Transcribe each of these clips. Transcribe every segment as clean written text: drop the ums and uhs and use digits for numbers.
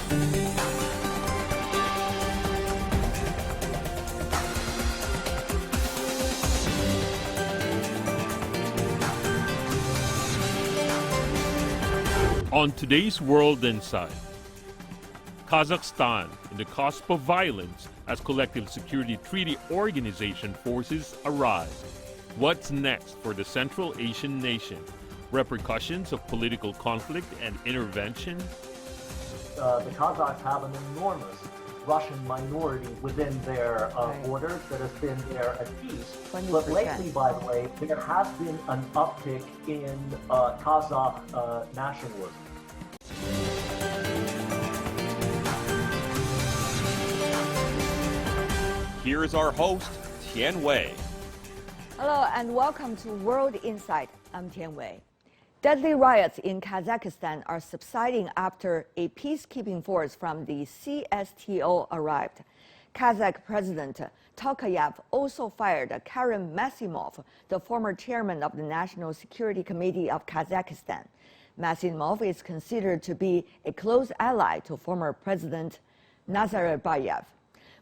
On today's World Insight, Kazakhstan in the cusp of violence as Collective Security Treaty Organization forces arrive. What's next for the Central Asian nation? Repercussions of political conflict and intervention? The Kazakhs have an enormous Russian minority within their borders that has been there at peace. 20%. But lately, by the way, there has been an uptick in Kazakh nationalism. Here is our host, Tian Wei. Hello and welcome to World Insight. I'm Tian Wei. Deadly riots in Kazakhstan are subsiding after a peacekeeping force from the CSTO arrived. Kazakh President Tokayev also fired Karim Masimov, the former chairman of the National Security Committee of Kazakhstan. Masimov is considered to be a close ally to former President Nazarbayev.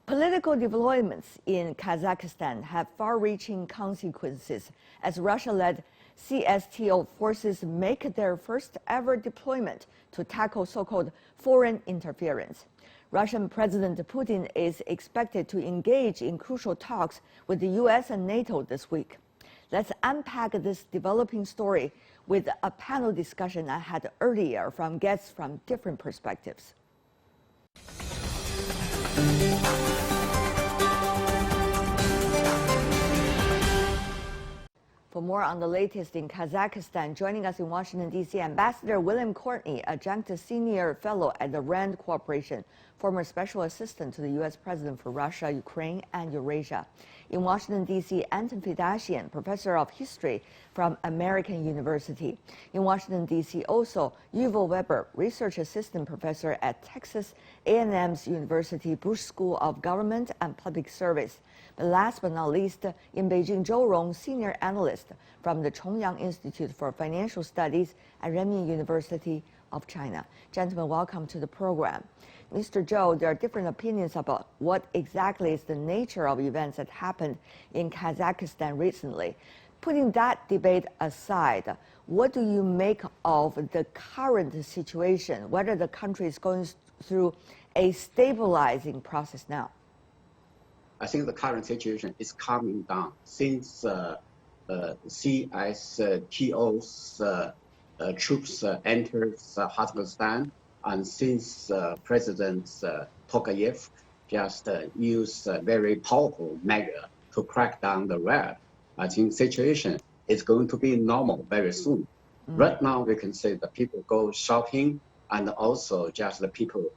Political developments in Kazakhstan have far-reaching consequences as Russia-led CSTO forces make their first-ever deployment to tackle so-called foreign interference. Russian President Putin is expected to engage in crucial talks with the U.S. and NATO this week. Let's unpack this developing story with a panel discussion I had earlier from guests from different perspectives. For more on the latest in Kazakhstan, joining us in Washington, D.C., Ambassador William Courtney, adjunct senior fellow at the RAND Corporation, former special assistant to the U.S. President for Russia, Ukraine, and Eurasia. In Washington, D.C., Anton Fedashian, professor of history from American University. In Washington, D.C., also Yuval Weber, research assistant professor at Texas A&M's University Bush School of Government and Public Service. But last but not least, in Beijing, Zhou Rong, senior analyst from the Chongyang Institute for Financial Studies at Renmin University of China. Gentlemen, welcome to the program. Mr. Zhou, there are different opinions about what exactly is the nature of events that happened in Kazakhstan recently. Putting that debate aside, what do you make of the current situation, whether the country is going through a stabilizing process now? I think the current situation is calming down since CSTO's troops entered Kazakhstan, and since President Tokayev just used a very powerful measure to crack down the riot. I think situation is going to be normal very soon. Right now, we can say the people go shopping, and also just the people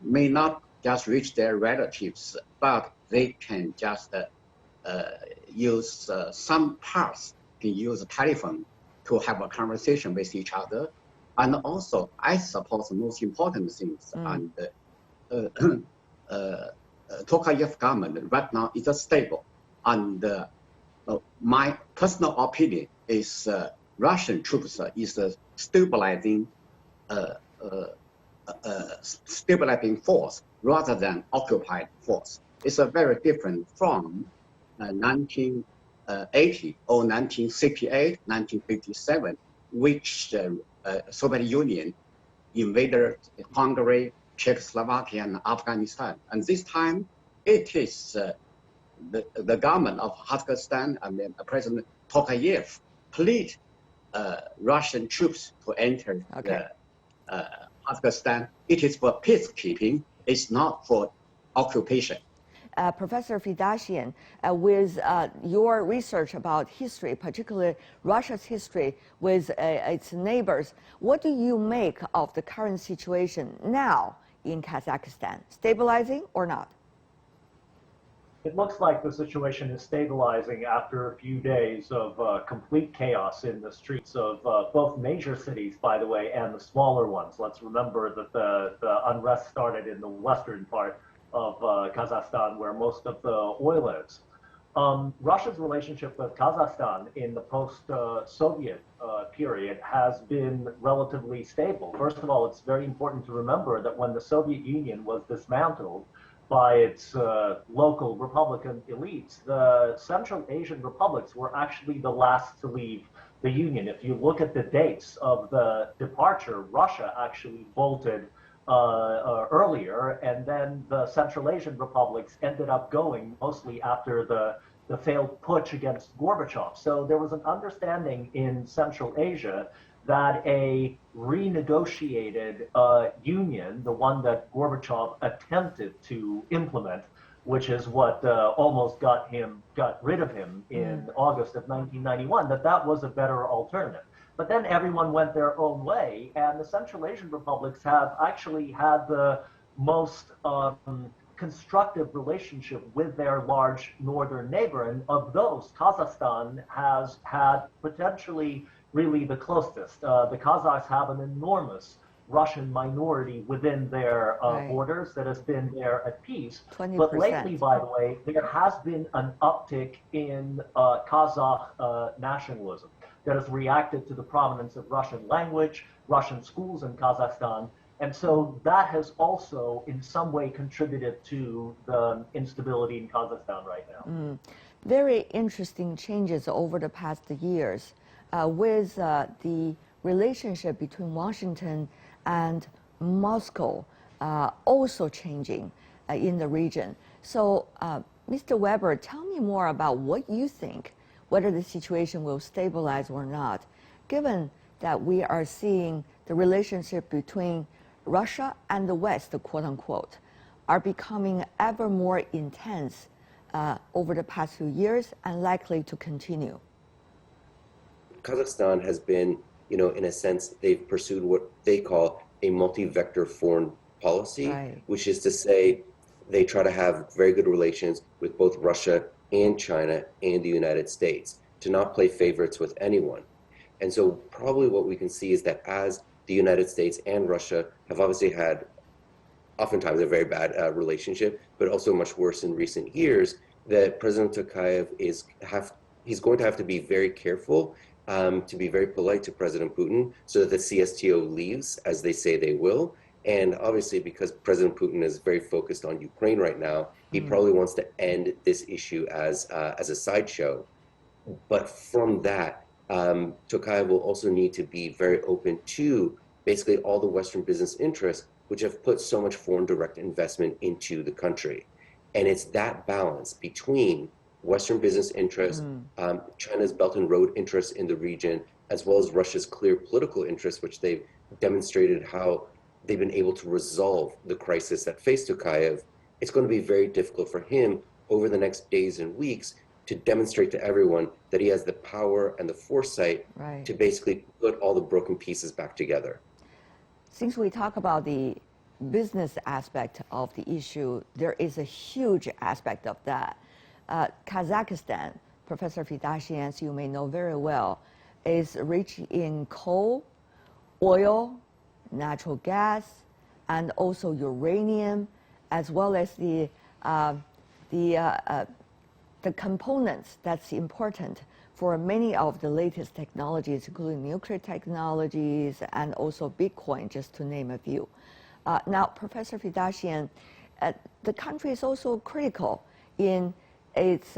may not just reach their relatives, but they can just use some parts can use a telephone to have a conversation with each other. And also, I suppose the most important things, and Tokayev government right now is stable. And my personal opinion is Russian troops is stabilizing force rather than occupied force. It's a very different from 1980 or 1968, 1957, which Soviet Union invaded Hungary, Czechoslovakia, and Afghanistan. And this time, it is the government of Kazakhstan and then President Tokayev plead Russian troops to enter Kazakhstan. It is for peacekeeping. It's not for occupation. Professor Fedashian, with your research about history, particularly Russia's history with its neighbors, what do you make of the current situation now in Kazakhstan? Stabilizing or not? It looks like the situation is stabilizing after a few days of complete chaos in the streets of both major cities, by the way, and the smaller ones. Let's remember that the unrest started in the western part of Kazakhstan, where most of the oil is. Russia's relationship with Kazakhstan in the post-Soviet period has been relatively stable. First of all, it's very important to remember that when the Soviet Union was dismantled by its local Republican elites, the Central Asian republics were actually the last to leave the Union. If you look at the dates of the departure, Russia actually bolted earlier, and then the Central Asian republics ended up going mostly after the failed putsch against Gorbachev. So there was an understanding in Central Asia that a renegotiated union, the one that Gorbachev attempted to implement, which is what almost got rid of him in August of 1991, that was a better alternative. But then everyone went their own way, and the Central Asian republics have actually had the most constructive relationship with their large northern neighbor. And of those, Kazakhstan has had potentially really the closest. The Kazakhs have an enormous Russian minority within their borders that has been there at peace. 20%. But lately, by the way, there has been an uptick in Kazakh nationalism that has reacted to the prominence of Russian language, Russian schools in Kazakhstan. And so that has also in some way contributed to the instability in Kazakhstan right now. Very interesting changes over the past years with the relationship between Washington and Moscow also changing in the region. So, Mr. Weber, tell me more about what you think, whether the situation will stabilize or not, given that we are seeing the relationship between Russia and the West, quote unquote, are becoming ever more intense over the past few years and likely to continue. Kazakhstan has been, in a sense, they've pursued what they call a multi-vector foreign policy, which is to say they try to have very good relations with both Russia and China and the United States, to not play favorites with anyone. And so probably what we can see is that as the United States and Russia have obviously had oftentimes a very bad relationship, but also much worse in recent years, that President Tokayev he's going to have to be very careful to be very polite to President Putin so that the CSTO leaves, as they say they will. And obviously, because President Putin is very focused on Ukraine right now, he probably wants to end this issue as a sideshow. But from that, Tokayev will also need to be very open to basically all the Western business interests, which have put so much foreign direct investment into the country. And it's that balance between Western business interests, China's Belt and Road interests in the region, as well as Russia's clear political interests, which they've demonstrated how they've been able to resolve the crisis that faced Tokayev. It's going to be very difficult for him over the next days and weeks to demonstrate to everyone that he has the power and the foresight to basically put all the broken pieces back together. Since we talk about the business aspect of the issue, there is a huge aspect of that. Kazakhstan, Professor Fedashian, as you may know very well, is rich in coal, oil, natural gas, and also uranium, as well as the components that's important for many of the latest technologies, including nuclear technologies and also Bitcoin, just to name a few. Now, Professor Fedashian, the country is also critical in its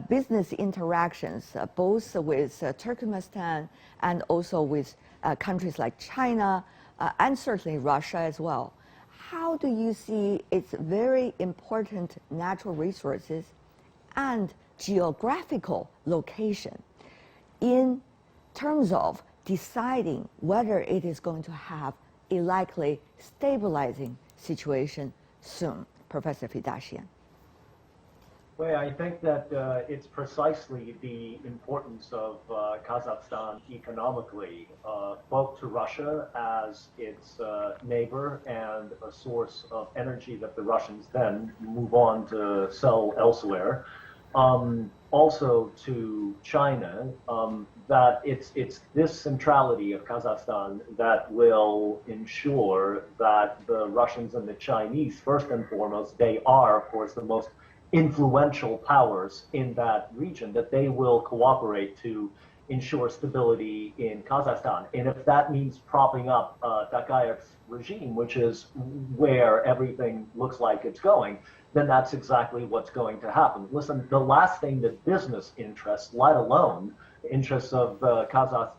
business interactions, both with Turkmenistan and also with countries like China and certainly Russia as well. How do you see its very important natural resources and geographical location in terms of deciding whether it is going to have a likely stabilizing situation soon? Professor Fedashian. Well, I think that it's precisely the importance of Kazakhstan economically, both to Russia as its neighbor and a source of energy that the Russians then move on to sell elsewhere. Also to China, that it's this centrality of Kazakhstan that will ensure that the Russians and the Chinese, first and foremost, they are, of course, the most influential powers in that region, that they will cooperate to ensure stability in Kazakhstan. And if that means propping up Tokayev's regime, which is where everything looks like it's going, then that's exactly what's going to happen. Listen, the last thing that business interests, let alone the interests of Kazakh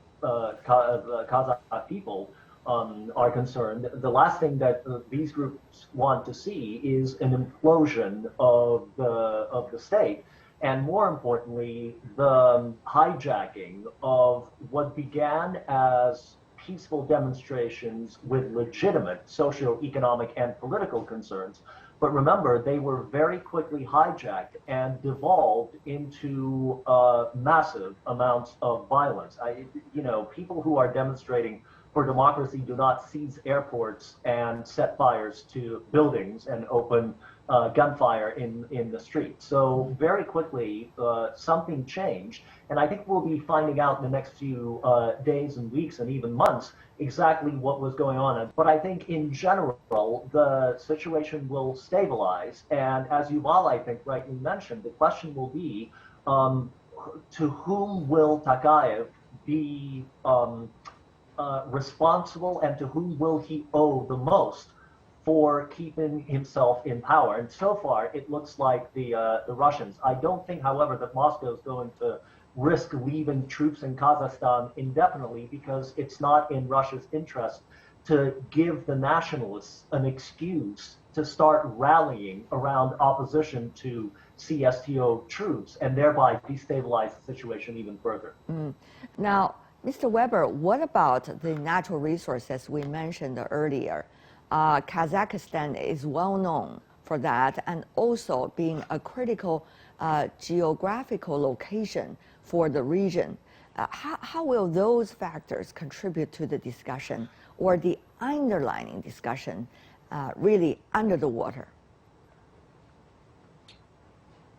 people, are concerned, the last thing that these groups want to see is an implosion of the state, and more importantly, the hijacking of what began as peaceful demonstrations with legitimate socio-economic and political concerns. But remember, they were very quickly hijacked and devolved into massive amounts of violence. People who are demonstrating for democracy do not seize airports and set fires to buildings and open gunfire in the street. So very quickly, something changed. And I think we'll be finding out in the next few days and weeks and even months exactly what was going on. But I think in general, the situation will stabilize. And as Yuval, I think, rightly mentioned, the question will be, to whom will Tokayev be responsible, and to whom will he owe the most for keeping himself in power? And so far, it looks like the Russians. I don't think, however, that Moscow is going to risk leaving troops in Kazakhstan indefinitely, because it's not in Russia's interest to give the nationalists an excuse to start rallying around opposition to CSTO troops and thereby destabilize the situation even further. Now, Mr. Weber, what about the natural resources we mentioned earlier? Kazakhstan is well known for that, and also being a critical geographical location for the region. How will those factors contribute to the discussion, or the underlying discussion really under the water?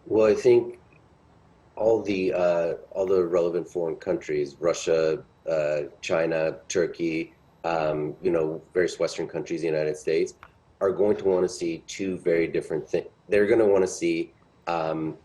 Well, I think all the relevant foreign countries, Russia, China, Turkey, various Western countries, the United States, are going to want to see two very different things. They're going to want to see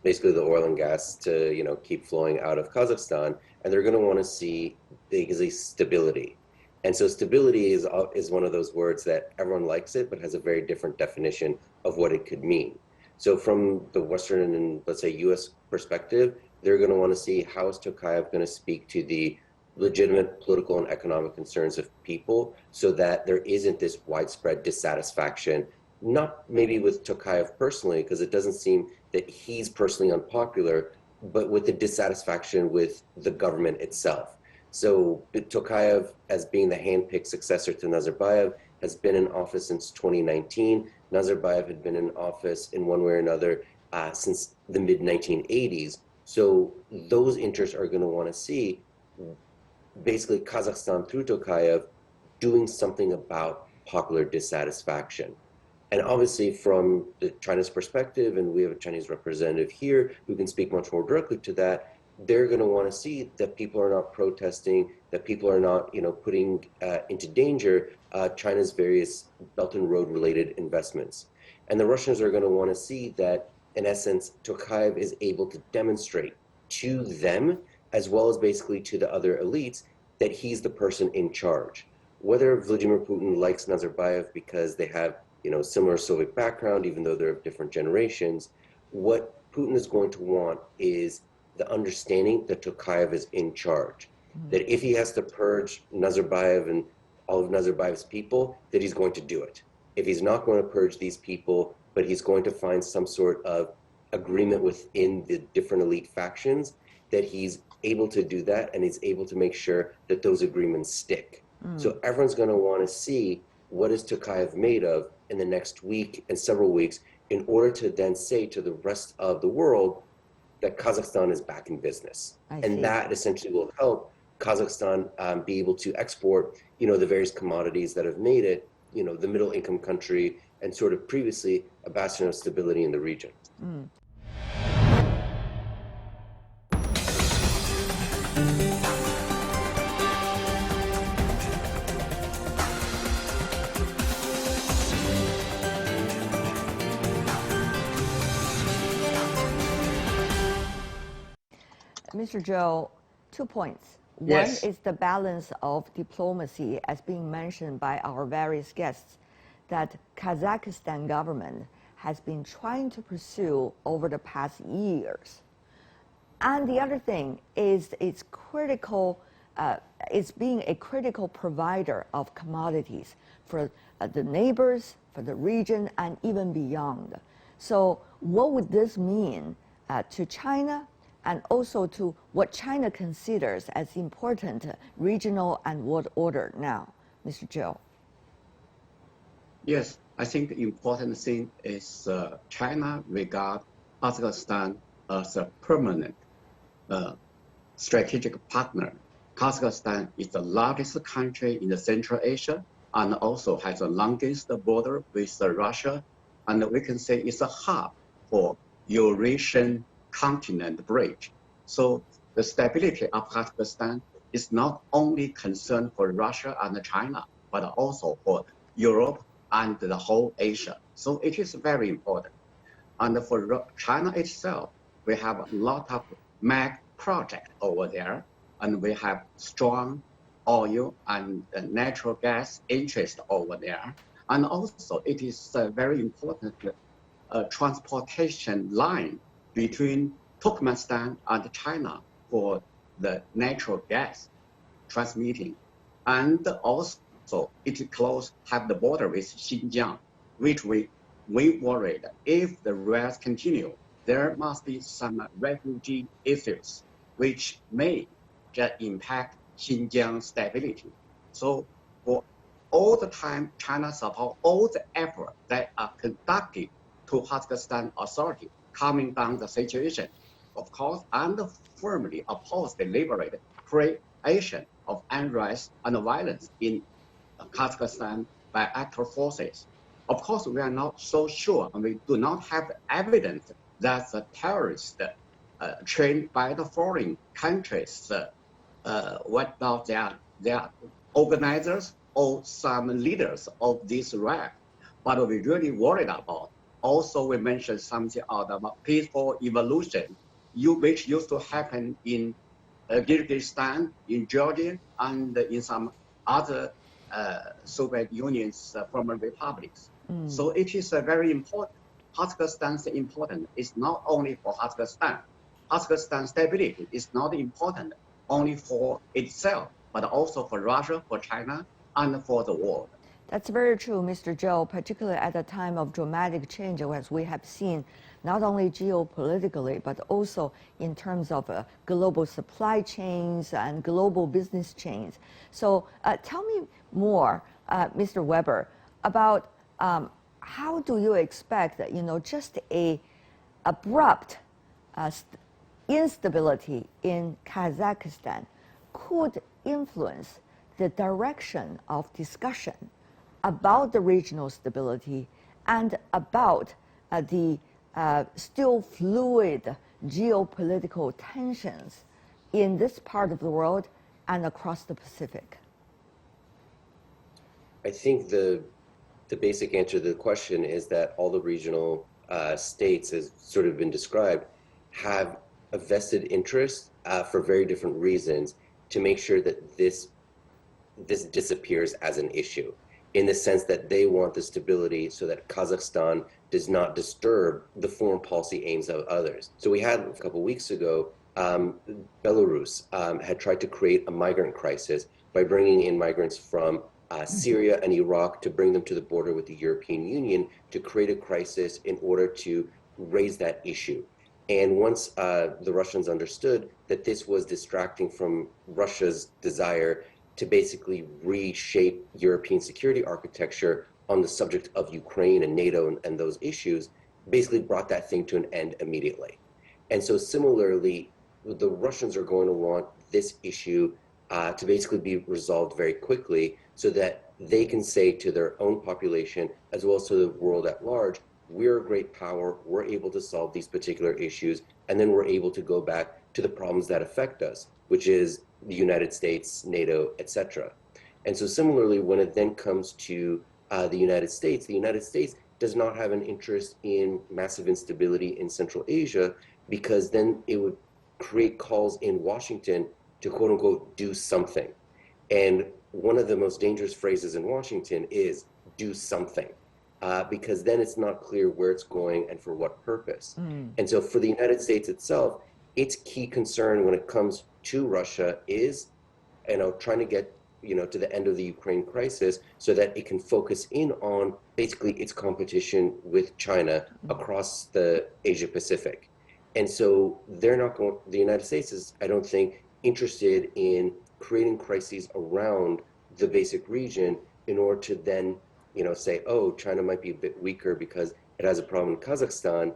basically the oil and gas to keep flowing out of Kazakhstan, and they're going to want to see basically stability. And so stability is one of those words that everyone likes it, but has a very different definition of what it could mean. So from the Western and, let's say, U.S. perspective, they're going to want to see how is Tokayev going to speak to the legitimate political and economic concerns of people, so that there isn't this widespread dissatisfaction, not maybe with Tokayev personally, because it doesn't seem that he's personally unpopular, but with the dissatisfaction with the government itself. So Tokayev, as being the hand-picked successor to Nazarbayev, has been in office since 2019. Nazarbayev had been in office in one way or another since the mid-1980s. So those interests are going to want to see basically Kazakhstan through Tokayev doing something about popular dissatisfaction. And obviously from China's perspective, and we have a Chinese representative here who can speak much more directly to that, they're going to want to see that people are not protesting, that people are not, putting into danger China's various Belt and Road related investments. And the Russians are going to want to see that, in essence, Tokayev is able to demonstrate to them, as well as basically to the other elites, that he's the person in charge. Whether Vladimir Putin likes Nazarbayev because they have, similar Soviet background, even though they're of different generations, what Putin is going to want is the understanding that Tokayev is in charge. That if he has to purge Nazarbayev and all of Nazarbayev's people, that he's going to do it. If he's not going to purge these people, but he's going to find some sort of agreement within the different elite factions, that he's able to do that, and he's able to make sure that those agreements stick. So everyone's going to want to see what is Tokayev made of in the next week and several weeks, in order to then say to the rest of the world that Kazakhstan is back in business. And that essentially will help Kazakhstan be able to export, the various commodities that have made it, the middle income country and sort of previously a bastion of stability in the region. Mr. Zhou, 2 points. Yes. One is the balance of diplomacy, as being mentioned by our various guests, that Kazakhstan government has been trying to pursue over the past years. And the other thing is it's being a critical provider of commodities for the neighbors, for the region, and even beyond. So what would this mean to China, and also to what China considers as important regional and world order now? Mr. Zhou. Yes, I think the important thing is China regard Kazakhstan as a permanent strategic partner. Kazakhstan is the largest country in the Central Asia and also has the longest border with Russia. And we can say it's a hub for Eurasian continent bridge. So the stability of Kazakhstan is not only concern for Russia and China, but also for Europe and the whole Asia. So it is very important. And for China itself, we have a lot of mag project over there, and we have strong oil and natural gas interest over there. And also it is a very important transportation line between Turkmenistan and China for the natural gas transmitting. And also it close have the border with Xinjiang, which we worried if the riots continue, there must be some refugee issues which may just impact Xinjiang stability. So for all the time, China support all the efforts that are conducted to Kazakhstan authority calming down the situation, of course, and firmly oppose the deliberate creation of unrest and violence in Kazakhstan by active forces. Of course, we are not so sure, and we do not have evidence that the terrorists trained by the foreign countries, what about their organizers or some leaders of this riot. But we really worried about. Also, we mentioned something about peaceful evolution, which used to happen in Kyrgyzstan, in Georgia, and in some other Soviet Union's former republics. So it is very important. Kazakhstan is important. It's not only for Kazakhstan. Kazakhstan's stability is not important only for itself, but also for Russia, for China, and for the world. That's very true, Mr. Zhou, particularly at a time of dramatic change, as we have seen, not only geopolitically, but also in terms of global supply chains and global business chains. So tell me more, Mr. Weber, about how do you expect that, just a abrupt instability in Kazakhstan could influence the direction of discussion about the regional stability and about the still fluid geopolitical tensions in this part of the world and across the Pacific? I think the basic answer to the question is that all the regional states, as sort of been described, have a vested interest for very different reasons to make sure that this disappears as an issue, in the sense that they want the stability so that Kazakhstan does not disturb the foreign policy aims of others. So we had a couple of weeks ago, Belarus had tried to create a migrant crisis by bringing in migrants from Syria and Iraq to bring them to the border with the European Union to create a crisis in order to raise that issue. And once the Russians understood that this was distracting from Russia's desire to basically reshape European security architecture on the subject of Ukraine and NATO and those issues, basically brought that thing to an end immediately. And so similarly, the Russians are going to want this issue to basically be resolved very quickly so that they can say to their own population, as well as to the world at large, we're a great power, we're able to solve these particular issues, and then we're able to go back to the problems that affect us, which is the United States, NATO, etc. And so similarly, when it then comes to the United States does not have an interest in massive instability in Central Asia, because then it would create calls in Washington to quote unquote do something. And one of the most dangerous phrases in Washington is do something, because then it's not clear where it's going and for what purpose. And so for the United States itself, its key concern when it comes to Russia is, trying to get, to the end of the Ukraine crisis so that it can focus in on basically its competition with China across the Asia Pacific. And so they're not going, the United States is, I don't think, interested in creating crises around the basic region in order to then, say, oh, China might be a bit weaker because it has a problem in Kazakhstan.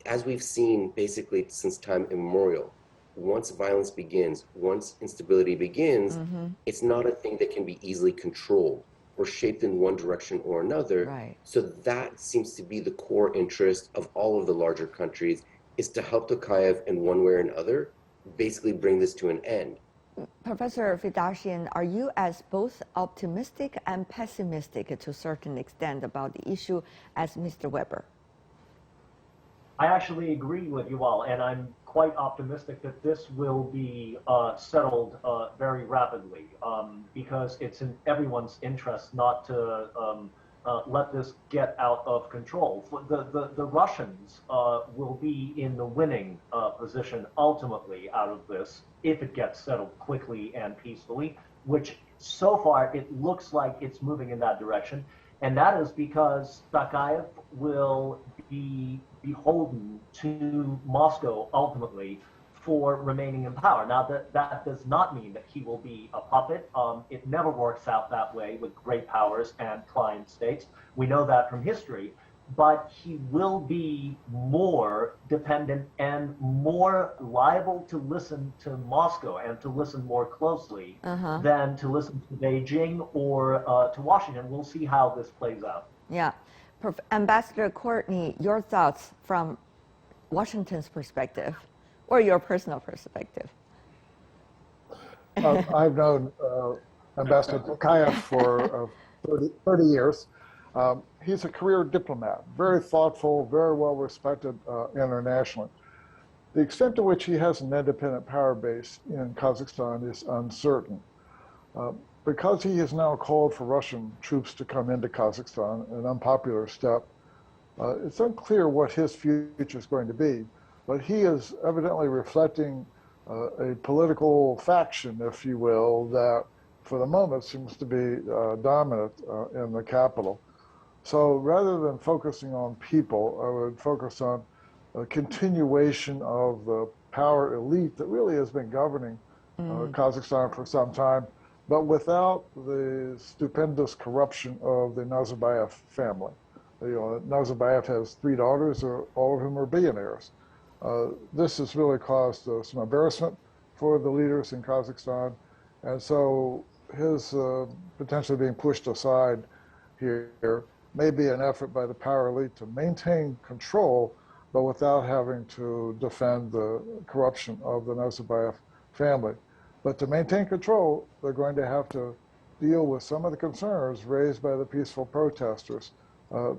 As we've seen basically since time immemorial, once violence begins, once instability begins, it's not a thing that can be easily controlled or shaped in one direction or another. Right. So that seems to be the core interest of all of the larger countries, is to help Tokayev in one way or another, basically bring this to an end. Professor Fedashian, are you as both optimistic and pessimistic to a certain extent about the issue as Mr. Weber? I actually agree with you all, and I'm quite optimistic that this will be settled very rapidly, because it's in everyone's interest not to let this get out of control. The Russians will be in the winning position ultimately out of this if it gets settled quickly and peacefully, which so far it looks like it's moving in that direction. And that is because Tokayev will be beholden to Moscow ultimately for remaining in power. Now, that does not mean that he will be a puppet. It never works out that way with great powers and client states. We know that from history. But he will be more dependent and more liable to listen to Moscow and to listen more closely than to listen to Beijing or to Washington. We'll see how this plays out. Yeah. Ambassador Courtney, your thoughts from Washington's perspective or your personal perspective? I've known Ambassador Tokayev for 30 years. He's a career diplomat, very thoughtful, very well respected internationally. The extent to which he has an independent power base in Kazakhstan is uncertain. Because he has now called for Russian troops to come into Kazakhstan, an unpopular step, it's unclear what his future is going to be, but he is evidently reflecting a political faction, if you will, that for the moment seems to be dominant in the capital. So rather than focusing on people, I would focus on a continuation of the power elite that really has been governing Kazakhstan for some time, but without the stupendous corruption of the Nazarbayev family. Nazarbayev has 3 daughters, all of whom are billionaires. This has really caused some embarrassment for the leaders in Kazakhstan, and so his potentially being pushed aside here may be an effort by the power elite to maintain control, but without having to defend the corruption of the Nazarbayev family. But to maintain control, they're going to have to deal with some of the concerns raised by the peaceful protesters.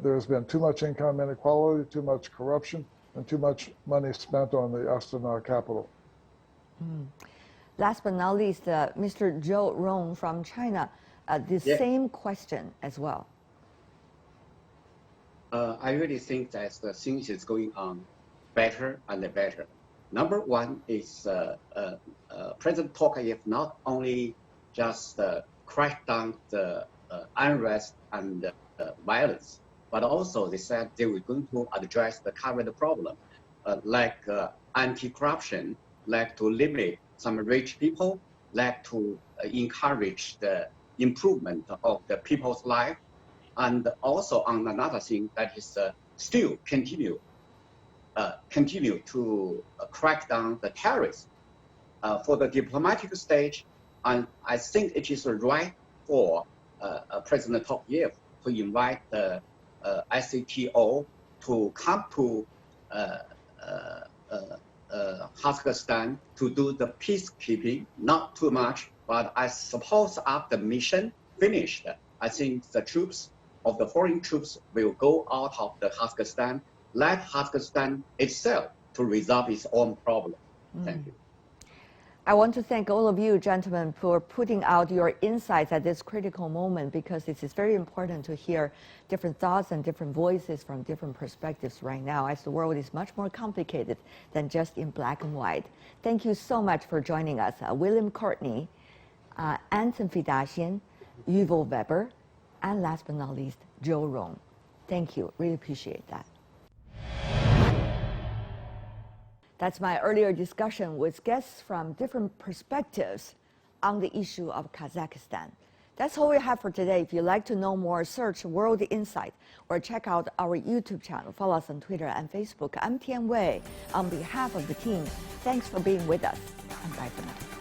There's been too much income inequality, too much corruption, and too much money spent on the Astana capital. Last but not least, Mr. Zhou Rong from China, the same question as well. I really think that the things is going on better and better. Number one is President Tokayev not only just cracked down the unrest and violence, but also they said they were going to address the current problem, like anti-corruption, like to limit some rich people, like to encourage the improvement of the people's life, and also on another thing that is still continue to crack down the terrorists. For the diplomatic stage, and I think it is right for President Tokayev to invite the CSTO to come to Kazakhstan to do the peacekeeping, not too much, but I suppose after the mission finished, I think the troops of the foreign troops will go out of the Kazakhstan, let Kazakhstan itself to resolve its own problem. Thank you. I want to thank all of you, gentlemen, for putting out your insights at this critical moment, because it is very important to hear different thoughts and different voices from different perspectives right now, as the world is much more complicated than just in black and white. Thank you so much for joining us. William Courtney, Anton Fedosian, Yuval Weber, and last but not least, Joe Rome. Thank you. Really appreciate that. That's my earlier discussion with guests from different perspectives on the issue of Kazakhstan. That's all we have for today. If you'd like to know more, search World Insight or check out our YouTube channel. Follow us on Twitter and Facebook. I'm Tian Wei. On behalf of the team, thanks for being with us, and bye for now.